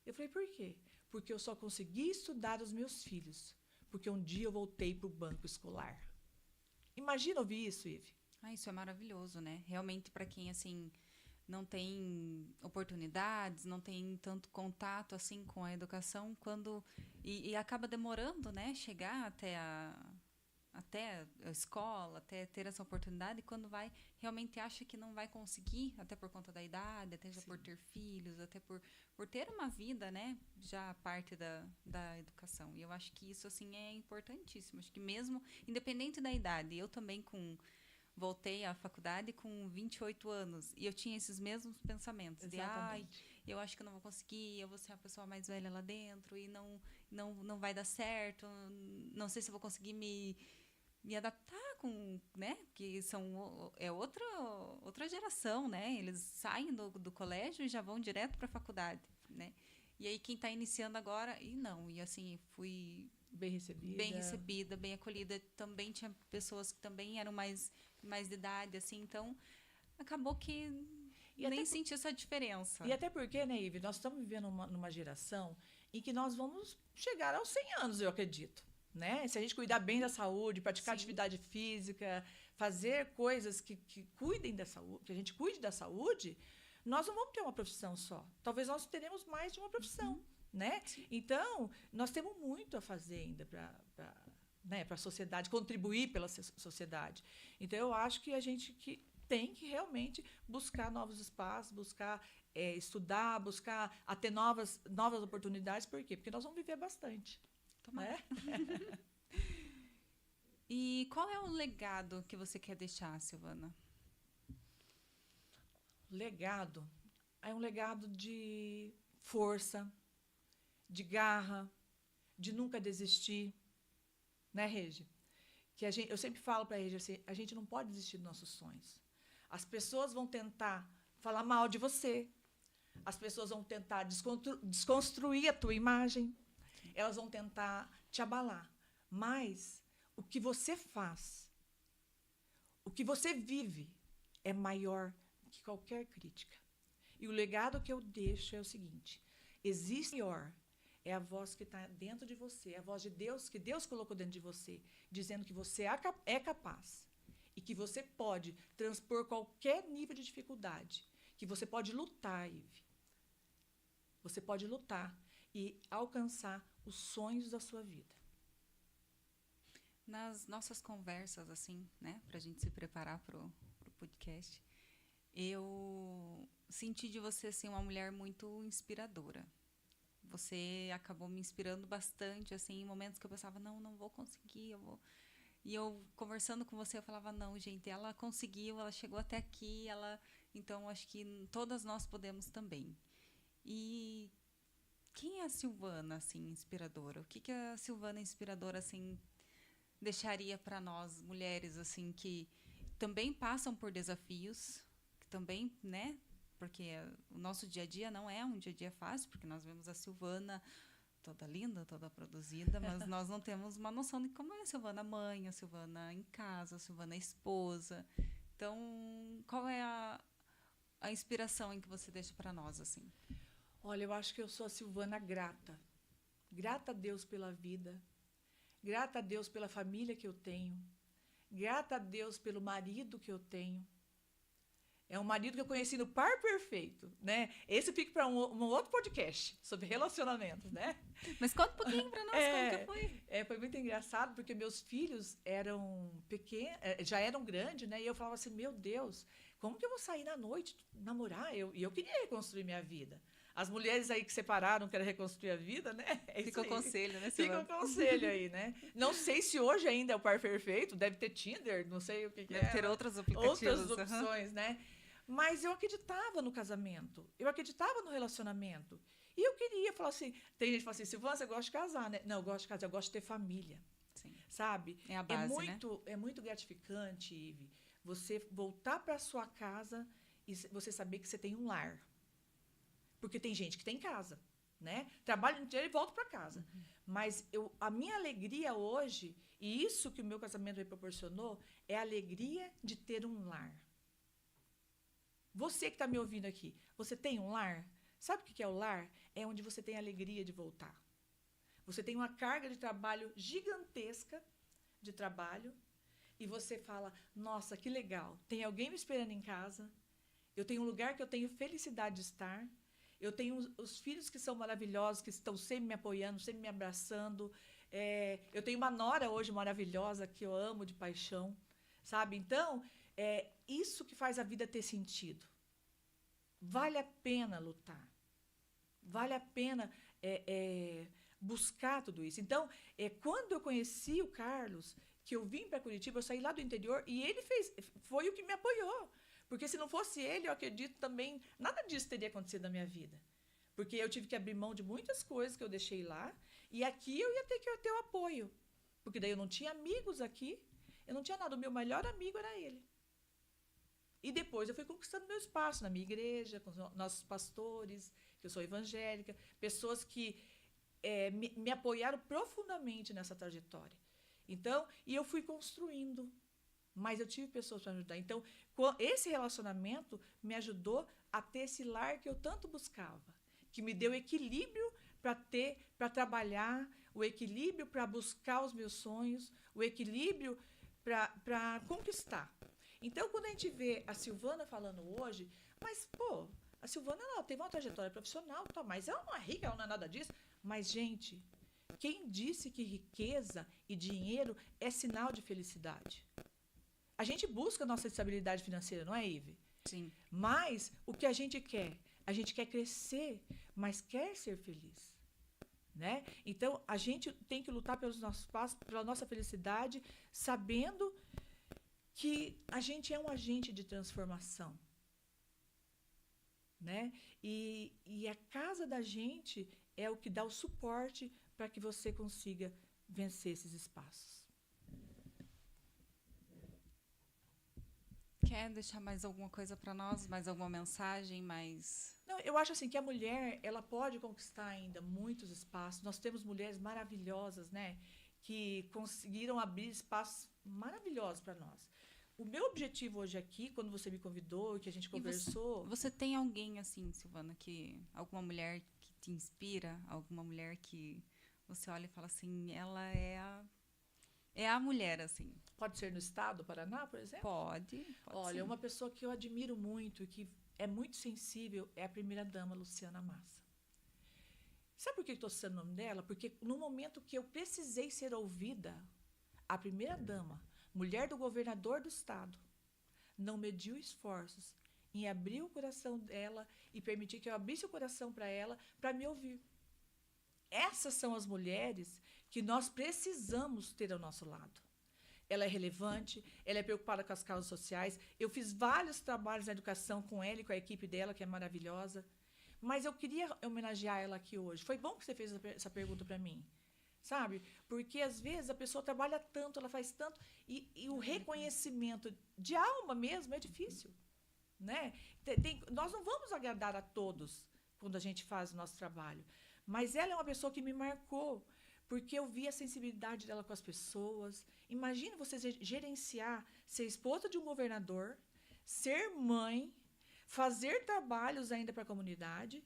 B: Eu falei, por quê? Porque eu só consegui estudar os meus filhos. Porque um dia eu voltei para o banco escolar. Imagina ouvir isso, Ive.
A: Isso é maravilhoso, né? Realmente, para quem, assim, não tem oportunidades, não tem tanto contato, assim, com a educação, e acaba demorando, né? Chegar até a escola, até ter essa oportunidade, e quando vai, realmente acha que não vai conseguir, até por conta da idade, até já por ter filhos, até por ter uma vida, né, já parte da educação. E eu acho que isso, assim, é importantíssimo. Acho que mesmo, independente da idade, eu também voltei à faculdade com 28 anos, e eu tinha esses mesmos pensamentos.
B: Exatamente.
A: Eu acho que eu não vou conseguir, eu vou ser a pessoa mais velha lá dentro, e não vai dar certo, não sei se eu vou conseguir me adaptar com, né, que é outra geração, né, eles saem do colégio e já vão direto para a faculdade, né, e aí quem está iniciando agora, e assim, fui
B: bem recebida,
A: bem acolhida, também tinha pessoas que também eram mais de idade, assim, então acabou que nem senti essa diferença.
B: E até porque, né, Ive, nós estamos vivendo numa geração em que nós vamos chegar aos 100 anos, eu acredito. Né? Se a gente cuidar bem da saúde, praticar atividade física, fazer coisas que cuidem da saúde, que a gente cuide da saúde, nós não vamos ter uma profissão só. Talvez nós teremos mais de uma profissão. né? Então, nós temos muito a fazer ainda para a sociedade, contribuir pela sociedade. Então, eu acho que a gente tem que realmente buscar novos espaços, buscar estudar, buscar a ter novas oportunidades. Por quê? Porque nós vamos viver bastante.
A: Tomara. Né? E qual é o legado que você quer deixar, Silvana?
B: Legado é um legado de força, de garra, de nunca desistir, né, Regi? Eu sempre falo para a Regi assim, a gente não pode desistir dos nossos sonhos. As pessoas vão tentar falar mal de você, as pessoas vão tentar desconstruir a tua imagem, elas vão tentar te abalar, mas o que você faz, o que você vive é maior que qualquer crítica. E o legado que eu deixo é o seguinte, existe maior, é a voz que está dentro de você, é a voz de Deus, que Deus colocou dentro de você, dizendo que você é capaz e que você pode transpor qualquer nível de dificuldade, que você pode lutar, Ive. Você pode lutar e alcançar os sonhos da sua vida.
A: Nas nossas conversas, assim, né, para a gente se preparar para o podcast, eu senti de você assim, uma mulher muito inspiradora. Você acabou me inspirando bastante, assim, em momentos que eu pensava, não vou conseguir, E eu, conversando com você, eu falava, não, gente, ela conseguiu, ela chegou até aqui, então, acho que todas nós podemos também. E quem é a Silvana, assim, inspiradora? O que a Silvana inspiradora, assim, deixaria para nós, mulheres, assim, que também passam por desafios, que também, né? Porque o nosso dia a dia não é um dia a dia fácil, porque nós vemos a Silvana toda linda, toda produzida, mas nós não temos uma noção de como é a Silvana mãe, a Silvana em casa, a Silvana esposa. Então, qual é a inspiração em que você deixa para nós, assim?
B: Olha, eu acho que eu sou a Silvana grata. Grata a Deus pela vida. Grata a Deus pela família que eu tenho. Grata a Deus pelo marido que eu tenho. É um marido que eu conheci no par perfeito, né? Esse fica para um outro podcast sobre relacionamentos, né?
A: Mas conta um pouquinho para nós como que foi.
B: Foi muito engraçado, porque meus filhos eram pequenos, já eram grandes, né? E eu falava assim, meu Deus, como que eu vou sair na noite, namorar? E eu queria reconstruir minha vida. As mulheres aí que separaram, querem reconstruir a vida, né?
A: Fica o conselho, né, Silvana?
B: Fica o conselho aí, né? Não sei se hoje ainda é o par perfeito, deve ter Tinder, não sei o que
A: deve ter outros aplicativos.
B: Outras opções, né? Mas eu acreditava no casamento, eu acreditava no relacionamento. E eu queria falar assim, tem gente que fala assim, Silvana, você gosta de casar, né? Não, eu gosto de casar, eu gosto de ter família.
A: Sim.
B: Sabe?
A: É a base,
B: é muito gratificante, Ive, você voltar para sua casa e você saber que você tem um lar. Porque tem gente que tem casa, né? Trabalha no dia e volta para casa. Uhum. Mas a minha alegria hoje, e isso que o meu casamento me proporcionou, é a alegria de ter um lar. Você que está me ouvindo aqui, você tem um lar? Sabe o que é o lar? É onde você tem a alegria de voltar. Você tem uma carga de trabalho gigantesca de trabalho e você fala, nossa, que legal, tem alguém me esperando em casa, eu tenho um lugar que eu tenho felicidade de estar, eu tenho os filhos que são maravilhosos, que estão sempre me apoiando, sempre me abraçando, eu tenho uma nora hoje maravilhosa que eu amo de paixão, sabe? Então, é isso que faz a vida ter sentido. Vale a pena lutar. Vale a pena buscar tudo isso. Então, quando eu conheci o Carlos, que eu vim para Curitiba, eu saí lá do interior e ele foi o que me apoiou. Porque se não fosse ele, eu acredito também, nada disso teria acontecido na minha vida. Porque eu tive que abrir mão de muitas coisas que eu deixei lá e aqui eu ia ter que ter o apoio. Porque daí eu não tinha amigos aqui, eu não tinha nada. O meu melhor amigo era ele. E depois eu fui conquistando meu espaço na minha igreja, com os nossos pastores, que eu sou evangélica, pessoas que me apoiaram profundamente nessa trajetória. Então, e eu fui construindo, mas eu tive pessoas para me ajudar. Então, esse relacionamento me ajudou a ter esse lar que eu tanto buscava, que me deu equilíbrio para trabalhar, o equilíbrio para buscar os meus sonhos, o equilíbrio para conquistar. Então, quando a gente vê a Silvana falando hoje, mas, pô, A Silvana, ela teve uma trajetória profissional, tá, mas ela não é rica, ela não é nada disso. Mas, gente, quem disse que riqueza e dinheiro é sinal de felicidade? A gente busca a nossa estabilidade financeira, não é, Ive?
A: Sim.
B: Mas o que a gente quer? A gente quer crescer, mas quer ser feliz. Né? Então, a gente tem que lutar pelos nossos passos, pela nossa felicidade, sabendo que a gente é um agente de transformação. Né? E a casa da gente é o que dá o suporte para que você consiga vencer esses espaços.
A: Quer deixar mais alguma coisa para nós? Mais alguma mensagem?
B: Não, eu acho assim que a mulher, ela pode conquistar ainda muitos espaços. Nós temos mulheres maravilhosas, né, que conseguiram abrir espaços maravilhosos para nós. O meu objetivo hoje aqui, quando você me convidou, que a gente conversou...
A: Você tem alguém assim, Silvana, alguma mulher que te inspira? Alguma mulher que você olha e fala assim, ela é a mulher, assim?
B: Pode ser no estado do Paraná, por exemplo?
A: Pode
B: Olha,
A: sim.
B: uma pessoa que eu admiro muito e que é muito sensível é a primeira-dama, Luciana Massa. Sabe por que estou citando o nome dela? Porque no momento que eu precisei ser ouvida, a primeira-dama, mulher do governador do estado, não mediu esforços em abrir o coração dela e permitir que eu abrisse o coração para ela, para me ouvir. Essas são as mulheres que nós precisamos ter ao nosso lado. Ela é relevante, ela é preocupada com as causas sociais. Eu fiz vários trabalhos na educação com ela e com a equipe dela, que é maravilhosa. Mas eu queria homenagear ela aqui hoje. Foi bom que você fez essa pergunta para mim. Sabe? Porque, às vezes, a pessoa trabalha tanto, ela faz tanto, e o reconhecimento de alma mesmo é difícil. Né? Nós não vamos agradar a todos quando a gente faz o nosso trabalho. Mas ela é uma pessoa que me marcou, porque eu vi a sensibilidade dela com as pessoas. Imagine você gerenciar, ser esposa de um governador, ser mãe, fazer trabalhos ainda para a comunidade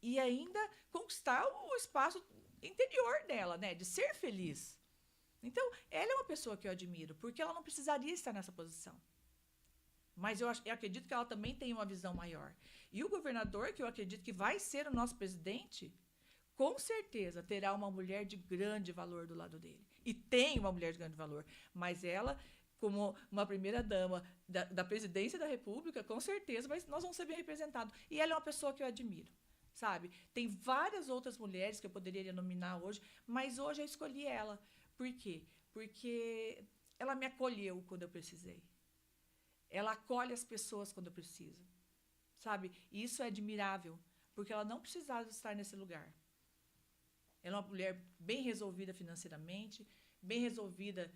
B: e ainda conquistar o espaço interior dela, né, de ser feliz. Então, ela é uma pessoa que eu admiro, porque ela não precisaria estar nessa posição. Mas eu acredito que ela também tem uma visão maior. E o governador, que eu acredito que vai ser o nosso presidente, com certeza terá uma mulher de grande valor do lado dele. E tem uma mulher de grande valor. Mas ela, como uma primeira-dama da presidência da República, com certeza nós vamos ser bem representados. E ela é uma pessoa que eu admiro, sabe? Tem várias outras mulheres que eu poderia nominar hoje, mas hoje eu escolhi ela. Por quê? Porque ela me acolheu quando eu precisei. Ela acolhe as pessoas quando eu preciso, sabe? E isso é admirável, porque ela não precisava estar nesse lugar. Ela é uma mulher bem resolvida financeiramente, bem resolvida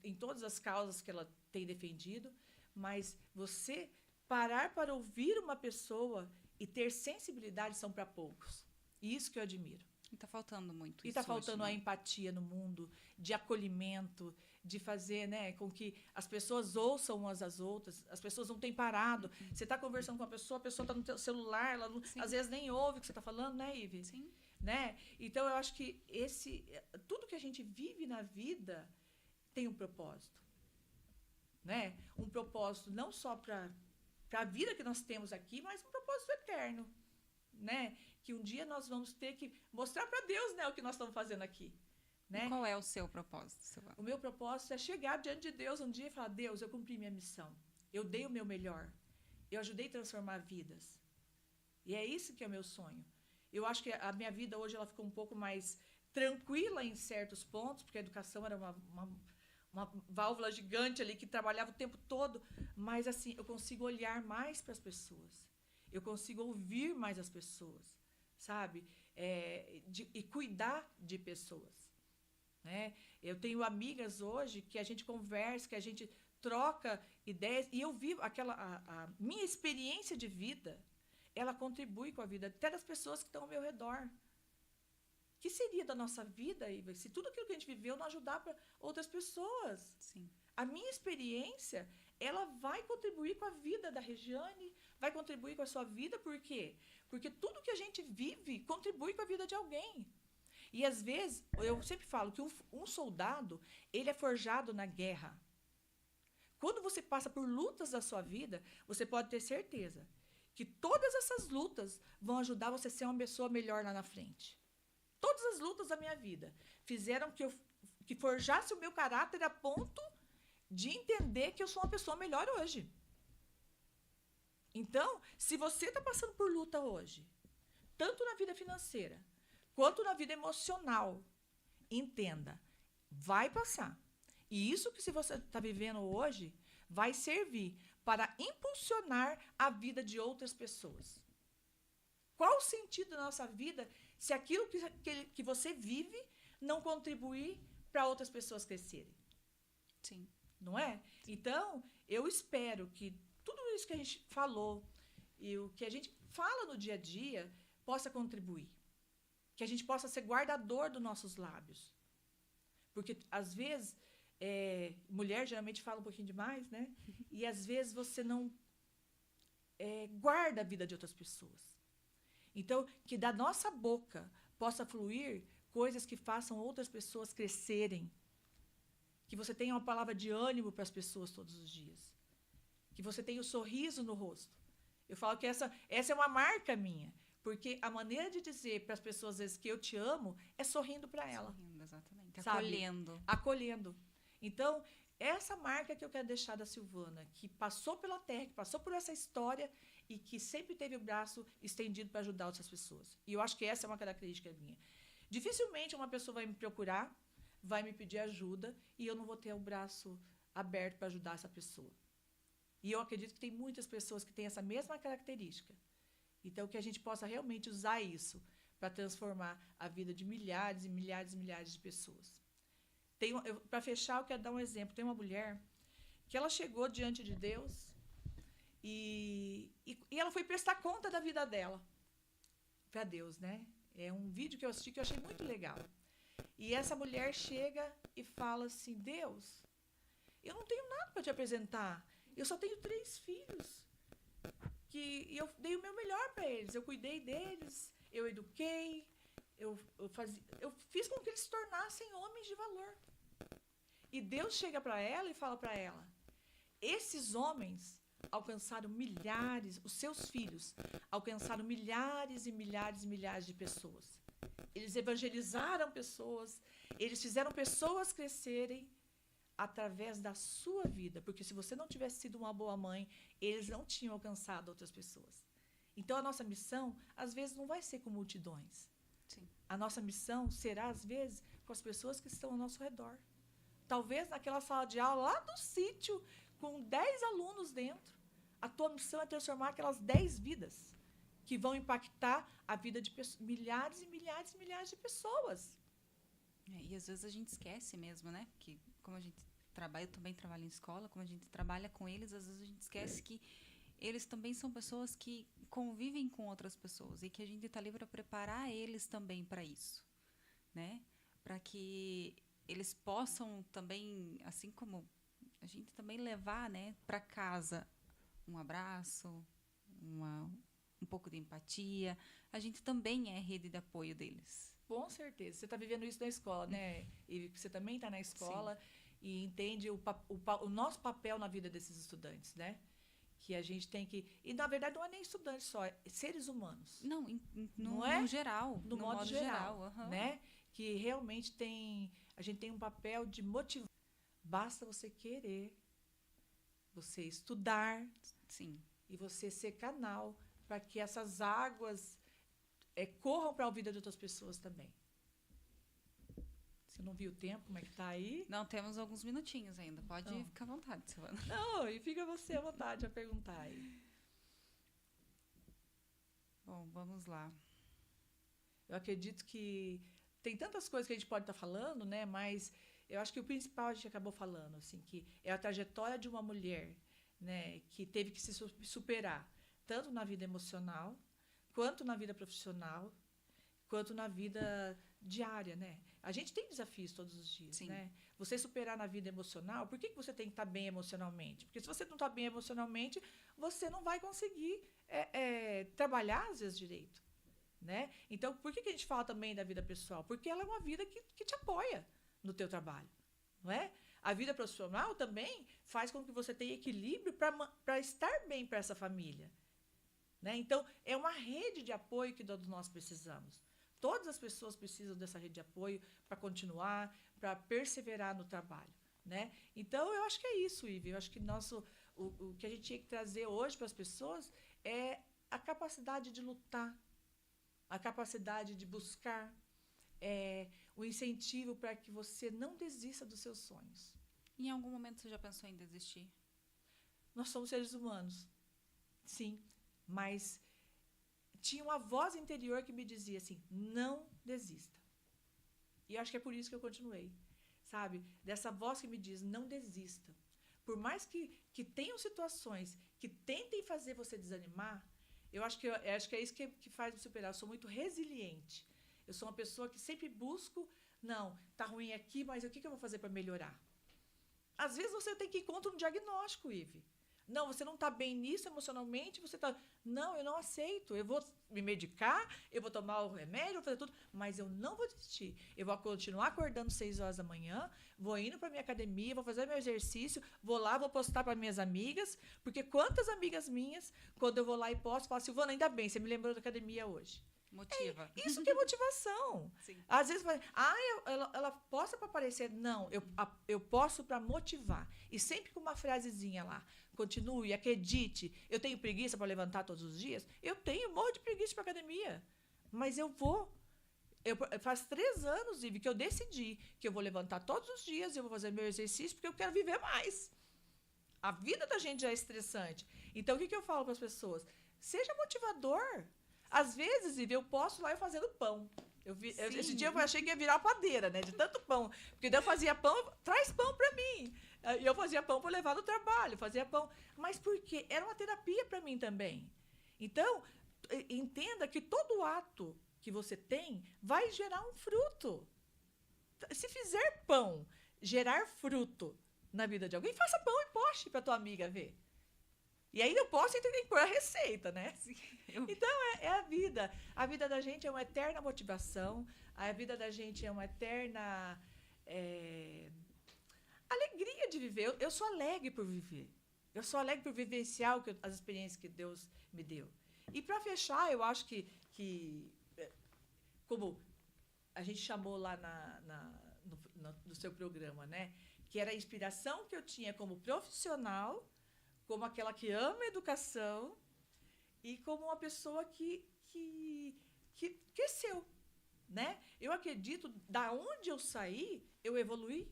B: em todas as causas que ela tem defendido, mas você parar para ouvir uma pessoa e ter sensibilidade são para poucos. E isso que eu admiro.
A: E está faltando muito isso.
B: E está faltando
A: hoje,
B: a empatia no mundo, de acolhimento, de fazer, né, com que as pessoas ouçam umas às outras. As pessoas não têm parado. Você está conversando com a pessoa está no teu celular, ela não, às vezes nem ouve o que você está falando, né, Ive?
A: Sim.
B: Né? Então, eu acho que tudo que a gente vive na vida tem um propósito. Né? Um propósito não só para a vida que nós temos aqui, mas um propósito eterno. Né? Que um dia nós vamos ter que mostrar para Deus, né, o que nós estamos fazendo aqui. Né?
A: E qual é o seu propósito, Silvana?
B: O meu propósito é chegar diante de Deus um dia e falar: Deus, eu cumpri minha missão. Eu dei o meu melhor. Eu ajudei a transformar vidas. E é isso que é o meu sonho. Eu acho que a minha vida hoje ela ficou um pouco mais tranquila em certos pontos, porque a educação era uma válvula gigante ali que trabalhava o tempo todo, mas assim, eu consigo olhar mais para as pessoas. Eu consigo ouvir mais as pessoas, sabe? E cuidar de pessoas. Né? Eu tenho amigas hoje que a gente conversa, que a gente troca ideias, e eu vivo a minha experiência de vida, ela contribui com a vida até das pessoas que estão ao meu redor. O que seria da nossa vida, Iva, se tudo aquilo que a gente viveu não ajudar para outras pessoas?
A: Sim.
B: A minha experiência, ela vai contribuir com a vida da Regiane, vai contribuir com a sua vida, por quê? Porque tudo que a gente vive contribui com a vida de alguém. E, às vezes, eu sempre falo que um soldado, ele é forjado na guerra. Quando você passa por lutas da sua vida, você pode ter certeza que todas essas lutas vão ajudar você a ser uma pessoa melhor lá na frente. Todas as lutas da minha vida fizeram que forjasse o meu caráter a ponto de entender que eu sou uma pessoa melhor hoje. Então, se você está passando por luta hoje, tanto na vida financeira quanto na vida emocional, entenda, vai passar. E isso que se você está vivendo hoje vai servir para impulsionar a vida de outras pessoas. Qual o sentido da nossa vida se aquilo que você vive não contribuir para outras pessoas crescerem?
A: Sim.
B: Não é? Então, eu espero que tudo isso que a gente falou e o que a gente fala no dia a dia possa contribuir. Que a gente possa ser guardador dos nossos lábios. Porque, às vezes, mulher geralmente fala um pouquinho demais, né? E, às vezes, você não guarda a vida de outras pessoas. Então, que da nossa boca possa fluir coisas que façam outras pessoas crescerem. Que você tenha uma palavra de ânimo para as pessoas todos os dias. Que você tenha o sorriso no rosto. Eu falo que essa é uma marca minha. Porque a maneira de dizer para as pessoas, às vezes, que eu te amo, é sorrindo para ela.
A: Sorrindo, exatamente.
B: Sabe?
A: Acolhendo.
B: Acolhendo. Então, essa marca que eu quero deixar da Silvana, que passou pela terra, que passou por essa história e que sempre teve o braço estendido para ajudar outras pessoas. E eu acho que essa é uma característica minha. Dificilmente uma pessoa vai me procurar, vai me pedir ajuda e eu não vou ter o braço aberto para ajudar essa pessoa. E eu acredito que tem muitas pessoas que têm essa mesma característica. Então, que a gente possa realmente usar isso para transformar a vida de milhares e milhares e milhares de pessoas. Para fechar, eu quero dar um exemplo. Tem uma mulher que ela chegou diante de Deus e ela foi prestar conta da vida dela para Deus, né? É um vídeo que eu assisti que eu achei muito legal. E essa mulher chega e fala assim, Deus, eu não tenho nada para te apresentar. Eu só tenho 3 filhos. E eu dei o meu melhor para eles. Eu cuidei deles, eu eduquei, eu fiz com que eles se tornassem homens de valor. E Deus chega para ela e fala para ela, esses homens alcançaram milhares, os seus filhos alcançaram milhares e milhares e milhares de pessoas. Eles evangelizaram pessoas, eles fizeram pessoas crescerem através da sua vida, porque se você não tivesse sido uma boa mãe, eles não tinham alcançado outras pessoas. Então, a nossa missão, às vezes, não vai ser com multidões.
A: Sim.
B: A nossa missão será, às vezes, com as pessoas que estão ao nosso redor. Talvez naquela sala de aula, lá do sítio, com 10 alunos dentro, a tua missão é transformar aquelas 10 vidas que vão impactar a vida de milhares e milhares e milhares de pessoas.
A: E às vezes a gente esquece mesmo, né? Porque como a gente trabalha, eu também trabalho em escola, como a gente trabalha com eles, às vezes a gente esquece que eles também são pessoas que convivem com outras pessoas e que a gente está ali para preparar eles também para isso, né? Para que eles possam também, assim como a gente também levar, né, para casa um abraço, um pouco de empatia. A gente também é rede de apoio deles.
B: Com certeza. Você está vivendo isso na escola, né? E você também está na escola. Sim. E entende o nosso papel na vida desses estudantes, né? Que a gente tem que... E, na verdade, não é nem estudantes só, é seres humanos.
A: Não,
B: não é?
A: No geral.
B: No modo geral,
A: uhum.
B: Né? Que realmente a gente tem um papel de motivar. Basta você querer, você estudar.
A: Sim.
B: E você ser canal para que essas águas corram para a vida de outras pessoas também. Você não viu o tempo, como é que está aí?
A: Não, temos alguns minutinhos ainda. Pode ficar à vontade, Silvana.
B: Não, e fica você à vontade a perguntar aí.
A: Bom, vamos lá.
B: Eu acredito que tem tantas coisas que a gente pode estar falando, né? Mas eu acho que o principal a gente acabou falando, assim, que é a trajetória de uma mulher, né, que teve que se superar, tanto na vida emocional, quanto na vida profissional, quanto na vida diária, né? A gente tem desafios todos os dias,
A: Sim.
B: Né? Você superar na vida emocional, por que você tem que estar bem emocionalmente? Porque se você não está bem emocionalmente, você não vai conseguir trabalhar, às vezes, direito, né? Então, por que a gente fala também da vida pessoal? Porque ela é uma vida que te apoia no teu trabalho, não é? A vida profissional também faz com que você tenha equilíbrio para estar bem para essa família, né? Então, é uma rede de apoio que todos nós precisamos. Todas as pessoas precisam dessa rede de apoio para continuar, para perseverar no trabalho, né? Então, eu acho que é isso, Ive. Eu acho que o que a gente tinha que trazer hoje para as pessoas é a capacidade de lutar, a capacidade de buscar, o incentivo para que você não desista dos seus sonhos.
A: Em algum momento você já pensou em desistir?
B: Nós somos seres humanos, sim, mas tinha uma voz interior que me dizia assim, não desista. E eu acho que é por isso que eu continuei, sabe? Dessa voz que me diz, não desista. Por mais que tenham situações que tentem fazer você desanimar, eu acho que é isso que faz me superar. Eu sou muito resiliente. Eu sou uma pessoa que sempre busco, não, tá ruim aqui, mas o que eu vou fazer para melhorar? Às vezes você tem que ir contra um diagnóstico, Ive. Não, você não está bem nisso emocionalmente, você está... Não, eu não aceito. Eu vou me medicar, eu vou tomar o remédio, vou fazer tudo, mas eu não vou desistir. Eu vou continuar acordando 6 horas da manhã, vou indo para minha academia, vou fazer meu exercício, vou lá, vou postar para minhas amigas, porque quantas amigas minhas, quando eu vou lá e posto, falam, Silvana, ainda bem, você me lembrou da academia hoje.
A: Motiva.
B: Isso que é motivação.
A: Sim.
B: Às vezes, ela posta para aparecer. Não, eu posto para motivar. E sempre com uma frasezinha lá. Continue, acredite. Eu tenho preguiça para levantar todos os dias? Eu tenho, morro de preguiça para academia. Mas eu vou. Faz 3 anos, Ive, que eu decidi que eu vou levantar todos os dias, eu vou fazer meu exercício, porque eu quero viver mais. A vida da gente já é estressante. Então, o que eu falo para as pessoas? Seja motivador. Às vezes, Ive, eu posso lá eu fazendo pão. Esse dia eu achei que ia virar uma padeira, né? De tanto pão. Porque daí eu fazia pão, traz pão para mim. E eu fazia pão para levar no trabalho, fazia pão. Mas por quê? Era uma terapia para mim também. Então, entenda que todo ato que você tem vai gerar um fruto. Se fizer pão gerar fruto na vida de alguém, faça pão e poste para tua amiga ver. E aí eu posso tem que pôr a receita, né?
A: Sim,
B: Então, é a vida. A vida da gente é uma eterna motivação. A vida da gente é uma eterna alegria de viver. Eu sou alegre por viver. Eu sou alegre por vivenciar as experiências que Deus me deu. E, para fechar, eu acho que como a gente chamou lá no seu programa, né? Que era a inspiração que eu tinha como profissional, como aquela que ama a educação e como uma pessoa que cresceu, né? Eu acredito, da onde eu saí, eu evoluí,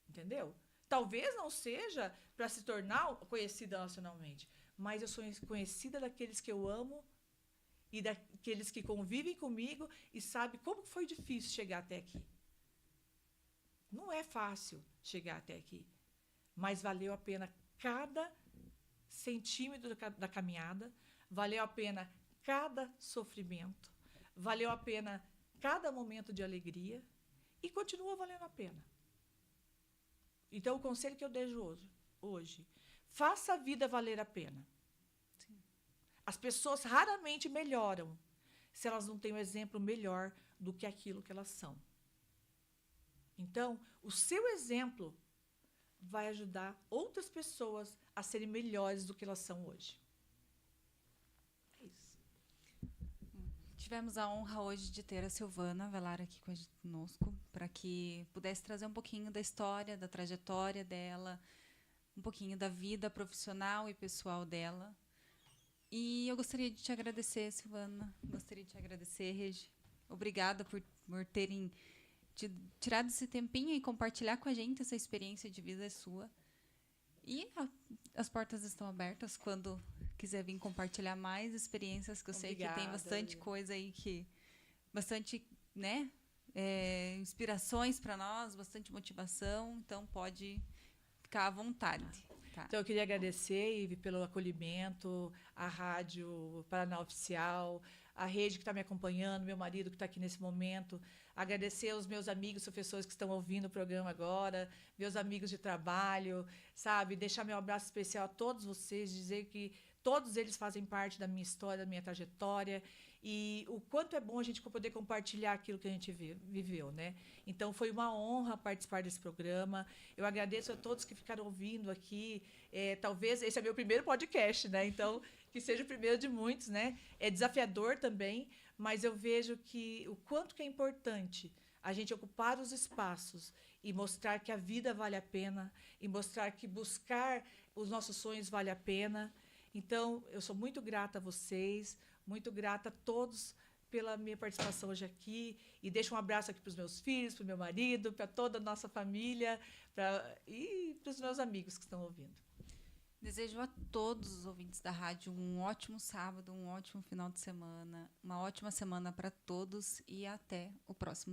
B: entendeu? Talvez não seja para se tornar conhecida nacionalmente, mas eu sou conhecida daqueles que eu amo e daqueles que convivem comigo e sabem como foi difícil chegar até aqui. Não é fácil chegar até aqui, mas valeu a pena cada centímetro da caminhada, valeu a pena cada sofrimento, valeu a pena cada momento de alegria e continua valendo a pena. Então, o conselho que eu deixo hoje, faça a vida valer a pena. Sim. As pessoas raramente melhoram se elas não têm um exemplo melhor do que aquilo que elas são. Então, o seu exemplo vai ajudar outras pessoas a serem melhores do que elas são hoje. É isso.
A: Tivemos a honra hoje de ter a Silvana Velar aqui conosco, para que pudesse trazer um pouquinho da história, da trajetória dela, um pouquinho da vida profissional e pessoal dela. E eu gostaria de te agradecer, Silvana. Gostaria de te agradecer, Regi. Obrigada por terem tirado esse tempinho e compartilhar com a gente essa experiência de vida sua. E as portas estão abertas quando quiser vir compartilhar mais experiências, que eu sei que tem bastante coisa aí, bastante, né, inspirações para nós, bastante motivação, então pode ficar à vontade. Tá.
B: Então, eu queria agradecer, Ive, pelo acolhimento, a Rádio Paraná Oficial, a rede que está me acompanhando, meu marido que está aqui nesse momento. Agradecer aos meus amigos professores que estão ouvindo o programa agora, meus amigos de trabalho, sabe? Deixar meu abraço especial a todos vocês, dizer que todos eles fazem parte da minha história, da minha trajetória, e o quanto é bom a gente poder compartilhar aquilo que a gente viveu, né? Então, foi uma honra participar desse programa. Eu agradeço a todos que ficaram ouvindo aqui. Talvez esse é meu primeiro podcast, né? Então, que seja o primeiro de muitos, né? É desafiador também, mas eu vejo que o quanto que é importante a gente ocupar os espaços e mostrar que a vida vale a pena, e mostrar que buscar os nossos sonhos vale a pena. Então, eu sou muito grata a vocês, muito grata a todos pela minha participação hoje aqui, e deixo um abraço aqui para os meus filhos, para o meu marido, para toda a nossa família e para os meus amigos que estão ouvindo.
A: Desejo a todos os ouvintes da rádio um ótimo sábado, um ótimo final de semana, uma ótima semana para todos e até o próximo